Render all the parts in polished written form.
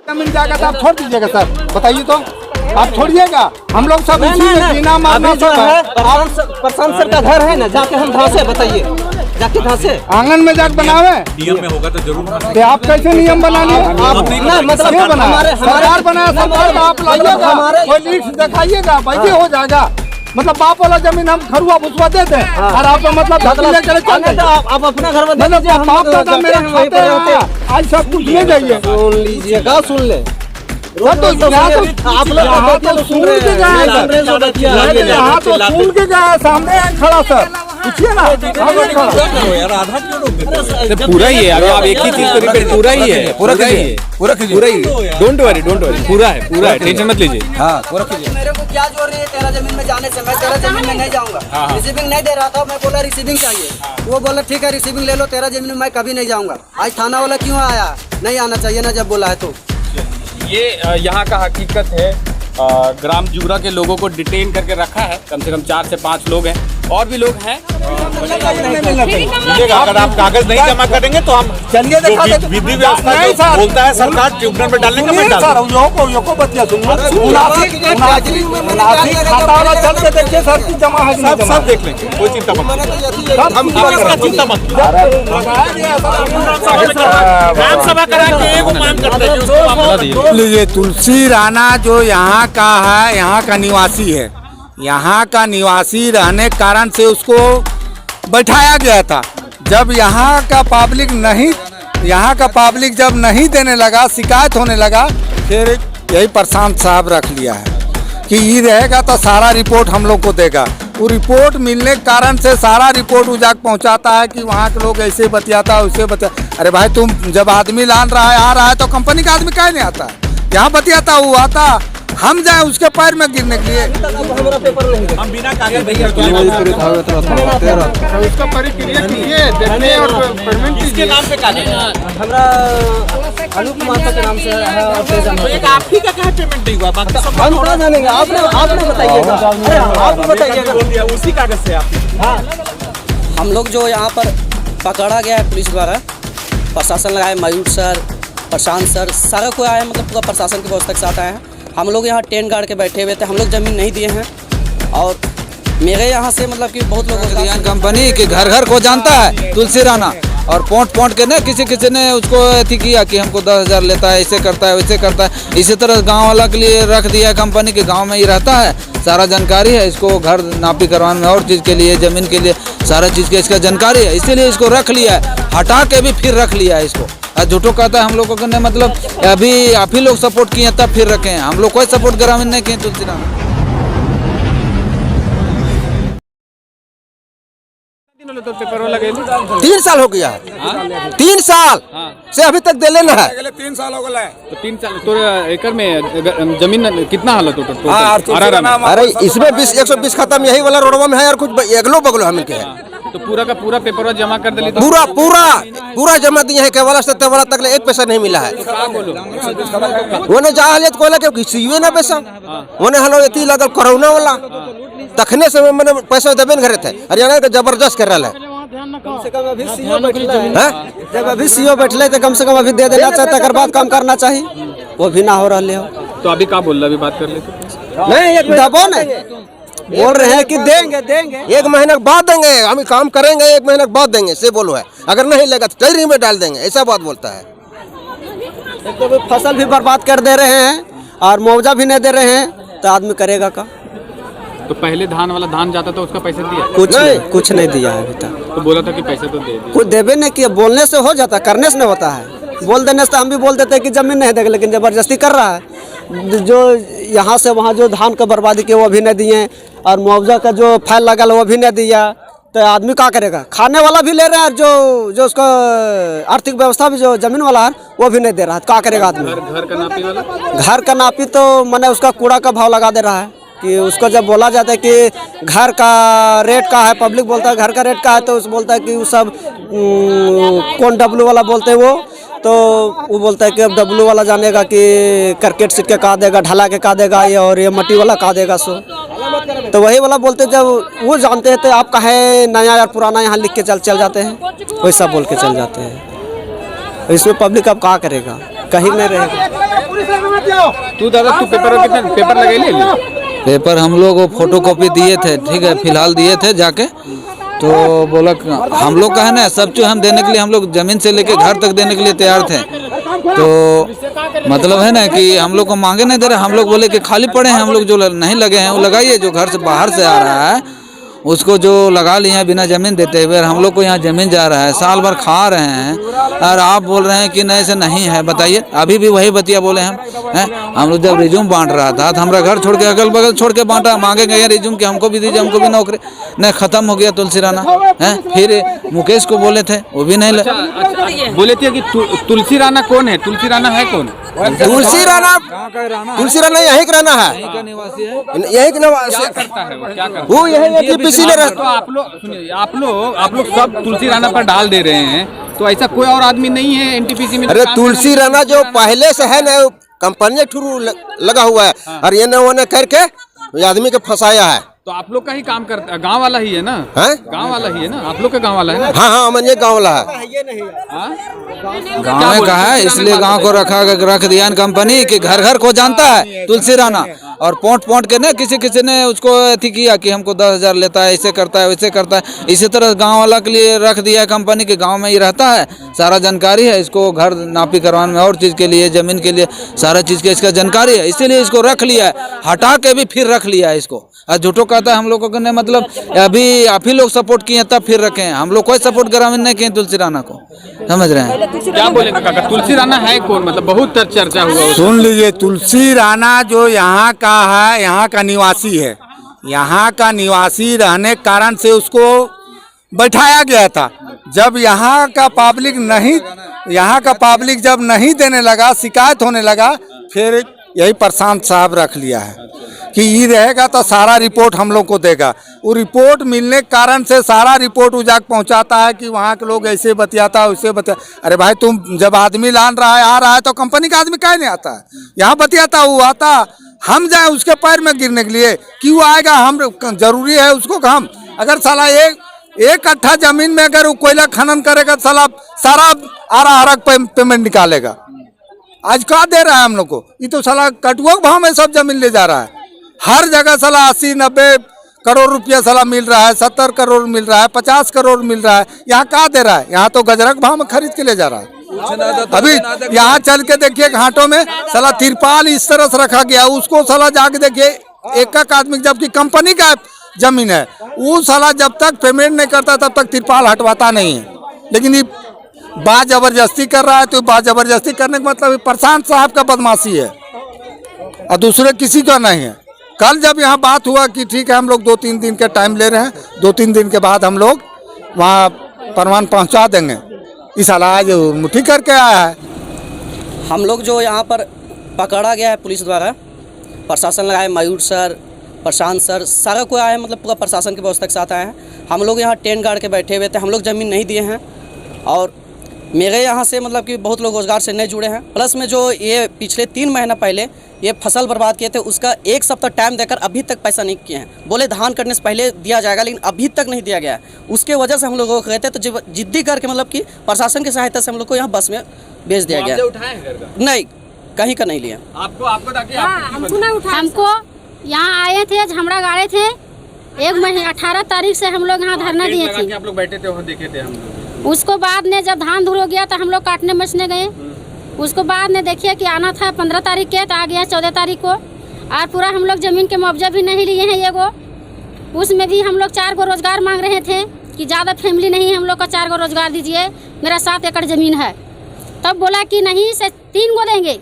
मिल जाएगा तो आप छोड़ दीजिएगा सर, बताइए तो आप छोड़िएगा। हम लोग सब इसी में जीना मारना सब है। प्रशांत सर का घर है ना, जाके हम धंसे, बताइए जाके धंसे आंगन में जाके बनावे। नियम में होगा तो जरूर। तो आप कैसे नियम बना लिए? आप ना मतलब हमारे सरकार बनाया, सरकार का आप लाइएगा, कोई लिस्ट दिखाइएगा, वैसे हो जाएगा। मतलब बाप वाला जमीन हम खरुआ भुसवा देते हैं और आप मतलब आप अपना घर में मतलब बाप दादा मेरे खाते हैं, आज सब कुछ ले जाइए। सुन लीजिएगा, सुन ले आप लोग यहाँ तो सुन के गए, यहाँ तो सुन के गए, सामने खड़ा सर, पूछिए ना यार, आधा क्यों रोक देते हो? पूरा ही है। अगर आप एक ही चीज को रिपीट, पूरा ही है, पूरा ही। डोंट वरी, पूरा है, टेंशन मत लीजिए। हाँ, पूरा कीजिए। मेरे को क्या जोर रही है तेरा जमीन में जाने से? मैं तेरा जमीन में नहीं जाऊंगा। रिसीविंग नहीं दे रहा था, मैं बोला रिसीविंग चाहिए, वो बोला ठीक है रिसीविंग ले लो, तेरा जमीन में मैं कभी नहीं जाऊंगा। आज थाना वाला क्यों आया? नहीं आना चाहिए ना, जब बोला है तो। ये यहाँ का हकीकत है। ग्राम जुगरा के लोगों को डिटेन करके रखा है, कम से कम 4 से 5 लोग हैं, और भी लोग हैं। मिलेगा, अगर आप कागज नहीं जमा करेंगे तो हम चलिए विधि व्यवस्था बोलता है सरकार ट्रिब्यूनल में डालने का मैं डाल सब देख लेंगे, कोई चिंता मत, हम चिंता मत। ग्राम करा के वो मांग करते हैं। लीजिए, तुलसी राणा जो यहाँ का है, यहाँ का निवासी है, यहाँ का निवासी रहने के कारण से उसको बैठाया गया था। जब यहाँ का पब्लिक जब नहीं देने लगा, शिकायत होने लगा, फिर यही प्रशांत साहब रख लिया है कि ये रहेगा तो सारा रिपोर्ट हम लोग को देगा। वो रिपोर्ट मिलने के कारण से सारा रिपोर्ट उजाग पहुँचाता है कि वहाँ के लोग ऐसे बतियाता है, वैसे बतिया। अरे भाई, तुम जब आदमी लान रहा है, आ रहा है, तो कंपनी का आदमी काहे नहीं आता है? यहाँ बतियाता वो आता, हम जाए उसके पैर में गिरने के लिए। हम बिना कागज भैया उसका प्रक्रिया कीजिए और पेमेंट किसके नाम पे कागज? हमारा अनूप कुमार के नाम से है और तो एक आप ही का कहा पेमेंट नहीं हुआ? बाकी सब हम कहाँ जानेंगे? आपने बताइएगा, आप बताइएगा उसी कागज से आप। हाँ, हम लोग जो यहाँ पर पकड़ा गया है पुलिस द्वारा, प्रशासन लगाए, मयूर सर, प्रशांत सर, सारा कोई आया, मतलब पूरा प्रशासन की व्यवस्था के साथ आए हैं। हम लोग यहाँ टेंट गाड़ के बैठे हुए थे, हम लोग ज़मीन नहीं दिए हैं। और मेरे यहाँ से मतलब कि बहुत लोगों कंपनी के घर घर को जानता है तुलसी राणा, और पोंट के ना किसी ने उसको अथी किया कि हमको 10,000 लेता है, ऐसे करता है, वैसे करता है। इसी तरह गांव वाला के लिए रख दिया है कंपनी के, गांव में ही रहता है, सारा जानकारी है इसको, घर नापी करवाने में और चीज़ के लिए, ज़मीन के लिए, सारा चीज़ की इसका जानकारी है, इसीलिए इसको रख लिया है। हटा के भी फिर रख लिया है इसको। झूठो कहता है हम लोग को, मतलब अभी आप ही लोग सपोर्ट किए तब फिर रखे हैं, हम लोग कोई सपोर्ट ग्रामीण नहीं किए तुलसी राणा। 3 साल हो गया है। 3 साल से अभी तक दे लेना है। 3 साल हो गए। तो 3 साल तो एकड़ में जमीन कितना हाल टोटल? अरे इसमें 120 खत्म, यही वाला रोडवा में है और कुछ अगलो बगलो हम के है। तो पूरा का पूरा पेपर जमा कर दिली? पूरा जमा दिए हैं, केवल से तेवला तक ले 1 पैसा नहीं मिला है। वो ने जा ले कोला के किसी ना पैसा, वो ने हलो एती लगल कोरोना वाला, तखने से मैंने पैसा देबे न घरे थे। हरियाणा के जबरदस्त कर रहा है। कम से कम अभी सीओ बैठले हैं, जब अभी सीओ बैठले तो कम से कम अभी दे देना चाहिए, तकर बाद काम करना चाहिए, वो भी ना हो रहा है। तो अभी क्या बोल रहा, अभी बात कर लेते नहीं, एक दबो नहीं बोल रहे हैं कि देंगे 1 महीने बाद देंगे, हम काम करेंगे, 1 महीने बाद देंगे, से बोलो है। अगर नहीं लेगा तो टेलरिंग में डाल देंगे, ऐसा बात बोलता है। तो फसल भी बर्बाद कर दे रहे हैं और मुआवजा भी नहीं दे रहे हैं, तो आदमी करेगा का? तो पहले धान जाता था, उसका पैसा दिया? कुछ नहीं दिया है अभी तक। तो बोला था कि पैसा तो दे दिया। कुछ देवे नहीं किया, बोलने से हो जाता, करने से नहीं होता है। बोल देने से हम भी बोल देते हैं कि जमीन नहीं देगा, लेकिन जबरदस्ती कर रहा है। जो यहाँ से वहाँ जो धान का बर्बादी किया वो भी नहीं दिए, और मुआवजा का जो फाइल लगा वो भी नहीं दिया, तो आदमी क्या करेगा? खाने वाला भी ले रहा है, जो उसका आर्थिक व्यवस्था भी जो जमीन वाला है वो भी नहीं दे रहा है, क्या करेगा आदमी? घर का नापी वाला? घर का नापी तो मैंने उसका कूड़ा का भाव लगा दे रहा है कि उसको जब बोला जाता है कि घर का रेट का है, पब्लिक बोलता है घर का रेट का है, तो उस बोलता है कि वो सब कौन डब्लू वाला बोलते हैं तो वो बोलता है कि अब डब्लू वाला जानेगा कि क्रिकेट सीट के का देगा, ढला के का देगा, ये और ये मट्टी वाला का देगा। सो तो वही वाला बोलते, जब वो जानते हैं तो आप कहे नया या पुराना यहाँ लिख के चल जाते हैं, वैसा बोल के चल जाते हैं। इसमें पब्लिक अब क्या करेगा? कहीं नहीं रहेगा। तू दादा तू पेपर कितने पेपर लगे ले पेपर हम लोग वो फोटो कॉपी दिए थे, ठीक है, फिलहाल दिए थे जाके। तो बोला हम लोग का है ना, सब चीज़ हम देने के लिए, हम लोग ज़मीन से लेके घर तक देने के लिए तैयार थे। तो मतलब है ना कि हम लोग को मांगे नहीं दे रहे, हम लोग बोले कि खाली पड़े हैं, हम लोग जो नहीं लगे हैं वो लगाइए, जो घर से बाहर से आ रहा है उसको जो लगा लिए हैं बिना ज़मीन देते हुए। हम लोग को यहाँ ज़मीन जा रहा है, साल भर खा रहे हैं, और आप बोल रहे हैं कि नहीं से नहीं है। बताइए, अभी भी वही बतिया बोले हम लोग जब रिज्यूम बांट रहा था तो हमारा घर छोड़ के अगल बगल छोड़ के बांटा, मांगे गए रिज्यूम कि हमको भी दीजिए, हमको भी नौकरी नहीं, ख़त्म हो गया तुलसी राणा है। फिर मुकेश को बोले थे, वो भी नहीं बोले थे कि तुलसी राणा कौन है? तुलसी राणा है कौन? तुलसी राणा यही का रहना है, यही का क्या करता है वो? क्या करता है वो यही टीपीसी में तो आप लोग सुनिए, आप लोग सब तुलसी राणा पर डाल दे रहे हैं, तो ऐसा कोई और आदमी नहीं है एनटीपीसी में? अरे तुलसी राणा जो पहले से है ना, कंपनी थ्रू लगा हुआ है, और ये न करके ये आदमी को फंसाया है। तो आप लोग का ही काम करता है, गांव वाला ही है ना? हैं? गांव वाला ही है ना? आप लोग का गांव वाला है ना? हाँ, अमन ये गाँव वाला है। गाँव में कहा है, इसलिए गांव को रख दिया कंपनी कि घर घर को जानता है तुलसी राणा, और पोंट के ना किसी ने उसको अथी किया कि हमको 10,000 लेता है, ऐसे करता है, वैसे करता है। इसी तरह गांव वाला के लिए रख दिया है कंपनी के, गांव में ही रहता है, सारा जानकारी है इसको, घर नापी करवाने में और चीज़ के लिए, ज़मीन के लिए, सारा चीज़ के इसका जानकारी है, इसीलिए इसको रख लिया है। हटा के भी फिर रख लिया है इसको, और झूठो कहता है हम लोगों को, मतलब अभी आप ही लोग सपोर्ट किए तब फिर रखे हैं, हम लोग कोई सपोर्ट ग्रामीण नहीं किए तुलसी राणा को, समझ रहे हैं? क्या बोले काका, तुलसी राणा है कौन? मतलब बहुत चर्चा हुआ। सुन लीजिए, तुलसी राणा जो यहाँ का है, यहाँ का निवासी है, यहाँ का निवासी रहने के कारण से उसको बैठाया गया था। जब यहाँ का पब्लिक जब नहीं देने लगा, शिकायत होने लगा, फिर यही प्रशांत साहब रख लिया है कि ये रहेगा तो सारा रिपोर्ट हम लोग को देगा। वो रिपोर्ट मिलने के कारण से सारा रिपोर्ट उजाग पहुंचाता है कि वहाँ के लोग ऐसे बतियाता, वैसे बतिया। अरे भाई, तुम जब आदमी लान रहा है, आ रहा है, तो कंपनी का आदमी काहे नहीं आता है? यहाँ बतियाता, वो आता, हम जाए उसके पैर में गिरने के लिए कि वो आएगा? हम जरूरी है उसको कि हम अगर साला एक कट्ठा जमीन में अगर वो कोयला खनन करेगा, साला सारा आरा पेमेंट निकालेगा। आज क्या दे रहा है हम लोग को? ये तो साला कटुआ भाव में सब जमीन ले जा रहा है। हर जगह साला 80-90 करोड़ रुपया साला मिल रहा है, 70 करोड़ मिल रहा है, 50 करोड़ मिल रहा है। यहाँ क्या दे रहा है? यहाँ तो गजरक भाव में खरीद के ले जा रहा है। अभी यहाँ चल के देखिए घाटों में साला तिरपाल इस तरह से रखा गया, उसको साला जाके देखिए एक आदमी, जबकि कंपनी का जमीन है, वो साला जब तक पेमेंट नहीं करता तब तक तिरपाल हटवाता नहीं है। लेकिन ये बात जबरदस्ती कर रहा है, तो बात जबरदस्ती करने का मतलब प्रशांत साहब का बदमाशी है और दूसरे किसी का नहीं है। कल जब यहाँ बात हुआ कि ठीक है हम लोग 2-3 दिन का टाइम ले रहे हैं, 2-3 दिन के बाद हम लोग वहाँ प्रमाण पहुँचा देंगे, इस आज मुट्ठी करके आया है। हम लोग जो यहाँ पर पकड़ा गया है पुलिस द्वारा, प्रशासन लगाए, मयूर सर, प्रशांत सर, सारा कोई आए, मतलब पूरा प्रशासन की व्यवस्था के साथ आए हैं। हम लोग यहाँ टेंट गाड़ के बैठे हुए थे, हम लोग ज़मीन नहीं दिए हैं, और मेरे यहाँ से मतलब कि बहुत लोग रोज़गार से नहीं जुड़े हैं। प्लस में जो ये पिछले 3 महीना पहले ये फसल बर्बाद किए थे, उसका 1 सप्ताह टाइम देकर अभी तक पैसा नहीं किए हैं। बोले धान कटने से पहले दिया जाएगा, लेकिन अभी तक नहीं दिया गया है। उसके वजह से हम लोग रोक रहे थे, तो जिद्दी करके मतलब कि प्रशासन की सहायता से हम लोग को यहाँ बस में भेज दिया गया। नहीं, कहीं का नहीं लिया। हमको यहाँ आए थे, झमड़ा गाड़े थे, 1 महीने 18 तारीख से हम लोग यहाँ धरना दिए थे। आप लोग बैठे थे, वहाँ देखे थे हम लोग। उसको बाद में जब धान धुल हो गया तो हम लोग काटने मचने गए। उसको बाद में देखिए कि आना था 15 तारीख के, तो आ गया 14 तारीख को। और पूरा हम लोग ज़मीन के मुआवजा भी नहीं लिए हैं एगो। उसमें भी हम लोग 4 गो रोज़गार मांग रहे थे कि ज़्यादा फैमिली नहीं है, हम लोग का 4 गो रोज़गार दीजिए, मेरा 7 एकड़ ज़मीन है। तब बोला कि नहीं, से 3 गो देंगे।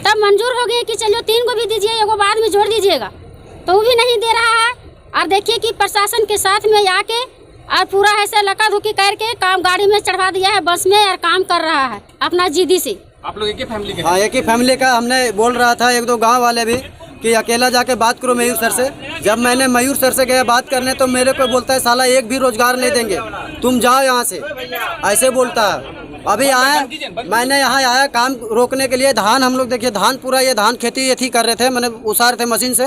तब मंजूर हो गए कि चलो 3 गो भी दीजिए, एगो बाद में जोड़ दीजिएगा, तो वो भी नहीं दे रहा है। और देखिए कि प्रशासन के साथ में आके और पूरा ऐसे लका धुकी करके काम गाड़ी में चढ़वा दिया है, बस में, और काम कर रहा है अपना जिद्दी से। आप लोग एक ही फैमिली के? हाँ, एक ही फैमिली का। हमने बोल रहा था 1-2 गांव वाले भी कि अकेला जाके बात करो मयूर सर से। जब मैंने मयूर सर से गया बात करने, तो मेरे को बोलता है साला एक भी रोजगार नहीं देंगे, तुम जाओ यहाँ से, ऐसे बोलता है। अभी आया, मैंने यहाँ आया काम रोकने के लिए। धान हम लोग देखिए, धान पूरा ये धान खेती ये थी कर रहे थे, मैंने उसार थे मशीन से,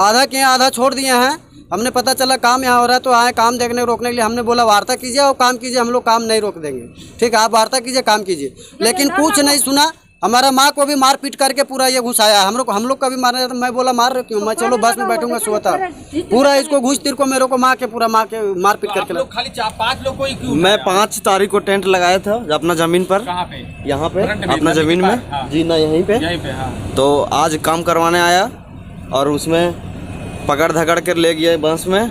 आधा किए आधा छोड़ दिए हैं। हमने पता चला काम यहाँ हो रहा है, तो आए काम देखने रोकने के लिए। हमने बोला वार्ता कीजिए और काम कीजिए, हम लोग काम नहीं रोक देंगे, ठीक है, आप वार्ता कीजिए, काम कीजिए। लेकिन कुछ नहीं सुना, हमारा माँ को भी मार पीट करके पूरा ये घुसाया है। हम लोग का भी मारना था। मैं बोला मार रहे क्यों, मैं चलो बस में बैठूंगा सोता। पूरा इसको घुस तीर को मेरे को मार पीट करके लोग खाली 4-5 लोग को ही क्यों? मैं 5 तारीख को टेंट लगाया था अपना जमीन पर। कहाँ पे? यहाँ पे फ्रंट में, अपना नदी जमीन के में। पास, हाँ। जी ना, यहीं पे। हाँ। तो आज काम करवाने आया और उसमें पकड़ धकड़ कर ले गया बस में।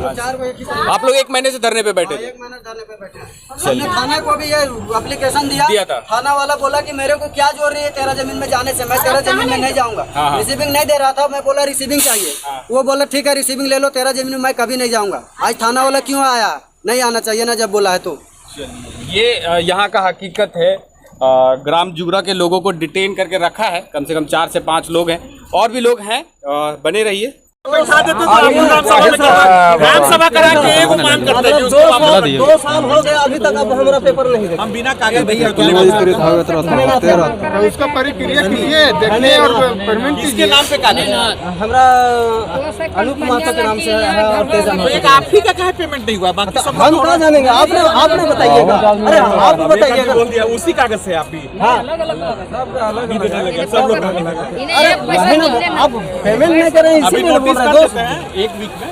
आप लोग 1 महीने से धरने पे बैठे थे? 1 महीने धरने पे बैठे हैं। हमने थाने को भी ये एप्लीकेशन दिया था। थाना वाला बोला कि मेरे को क्या जोड़ रही है तेरा जमीन में जाने से, मैं तेरा जमीन में नहीं जाऊंगा। रिसीविंग नहीं दे रहा था, मैं बोला रिसीविंग चाहिए। वो बोला ठीक है रिसीविंग ले लो, तेरा जमीन में मैं कभी नहीं जाऊंगा। आज थाना वाला क्यों आया? नहीं आना चाहिए ना, जब बोला है तो। ये यहाँ का हकीकत है। ग्राम जुगरा के लोगों को डिटेन करके रखा है। कम से कम 4 से 5 लोग हैं, और भी लोग हैं। बने रहिए। ग्राम सभा करा के एगो मांग करते हैं, 2 साल हो गए अभी तक अब हमारा पेपर नहीं देखा। हम बिना कागज दिए उसका प्रक्रिया कीजिए, देखने और पेमेंट किसके नाम पे कागज? हमारा अनूप माता के नाम से है और तेजा तो एक आप ही का कहे पेमेंट नहीं हुआ, बाकी सब हम कहाँ जानेंगे? आपने बताइएगा। अरे आप बताइएगा। बोल दिया उसी कागज से आप ही। सब लोग आप पेमेंट नहीं करें अभी नोटिस कर देते हैं 1 वीक में।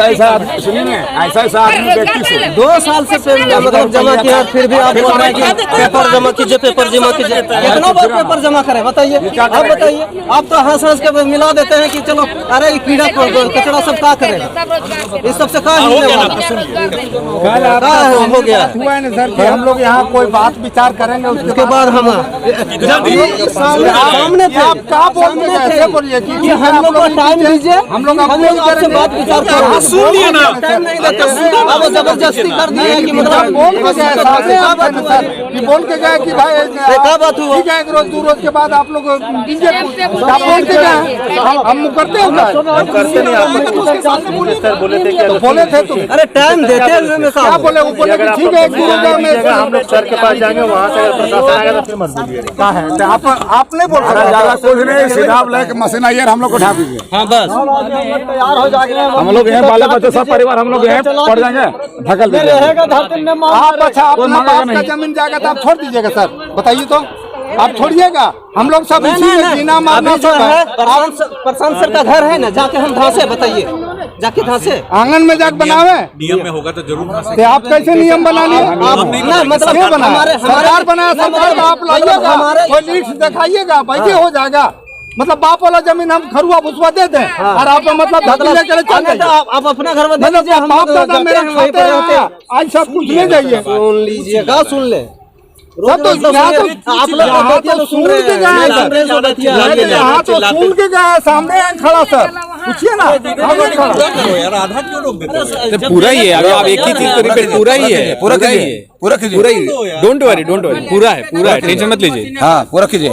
ऐसा आदमी व्यक्ति से 2 साल से मतलब जमा किया, फिर भी आप बोल रहे हैं कि पेपर जमा कीजिए, पेपर जमा कीजिए। कितना बार पेपर जमा करें बताइए? आप बताइए। आप तो हंस हंस के मिला देते हैं कि चलो अरे कीड़ा कचरा सब क्या करेगा, इस सबसे क्या हो गया हुआ है ना सर कि हम लोग यहाँ कोई बात विचार करेंगे, उसके बाद हम सामने थे। आप क्या बोलते हैं? ऐसे बोलिए कि हम लोग को टाइम दीजिए, हम लोग आपसे बात विचार करेंगे। सुन लिए ना। टाइम नहीं देते, अब जबरदस्ती कर दिए हैं कि मतलब बोल के गए कि बोल के गए कि भाई क्या बात हुआ? ठीक है, 1 रोज 2 रोज के बाद आप लोग दीजिए। आप बोल के गए, हम करते हैं बोले थे तो अरे टाइम देते हैं क्या बोले? वो बोले कि ठीक है 1 रोज में हम लोग सर के पास जाएंगे, वहाँ से अगर प्रशासन आएगा तो फिर मत बोलिए। क्या है तो आपने बोला ज्यादा कुछ नहीं, सीधा लेके मशीन आइए हम लोग को उठा दीजिए। हाँ बस तैयार हो जाएंगे हम लोग यहाँ बाले बच्चे सब परिवार हम लोग यहाँ पड़ जाएंगे, ढकल रहेगा धरती में आप। अच्छा अपना बाप का जमीन जाएगा तो आप छोड़ दीजिएगा सर, बताइए तो आप छोड़िएगा? हम लोग सब इसी में जीना मारना सब है। प्रशांत सर का घर है ना, जाके हम धांसे, बताइए जाके धांसे आंगन में जाके बनावे। नियम में होगा तो जरूर। तो आप कैसे नियम बना लिए? ना मतलब क्यों बनाया? हमारे सरकार बनाया, सरकार का आप लाइएगा, हमारे कोई लिस्ट दिखाइएगा, वैसे हो जाएगा। मतलब बाप वाला जमीन हम खरुआ भुसवा दे दें और आप मतलब धरती लेकर चल जाइए। आप अपना घर में मतलब बाप दादा मेरा खाते हैं, आज सब कुछ ले जाइए। सुन लीजिएगा, सुन ले सब तो आप लोग यहाँ तो सुन के गए, यहाँ तो सुन के गए, सामने खड़ा सर, पूछिए ना यार आधा क्यों लोग देते हैं? पूरा ही है। अभी आप एक ही चीज को रिपीट, पूरा ही है, पूरा ही, पूरा ही। डोंट वरी, पूरा है, टेंशन मत लीजिए। हाँ पूरा कीजिए।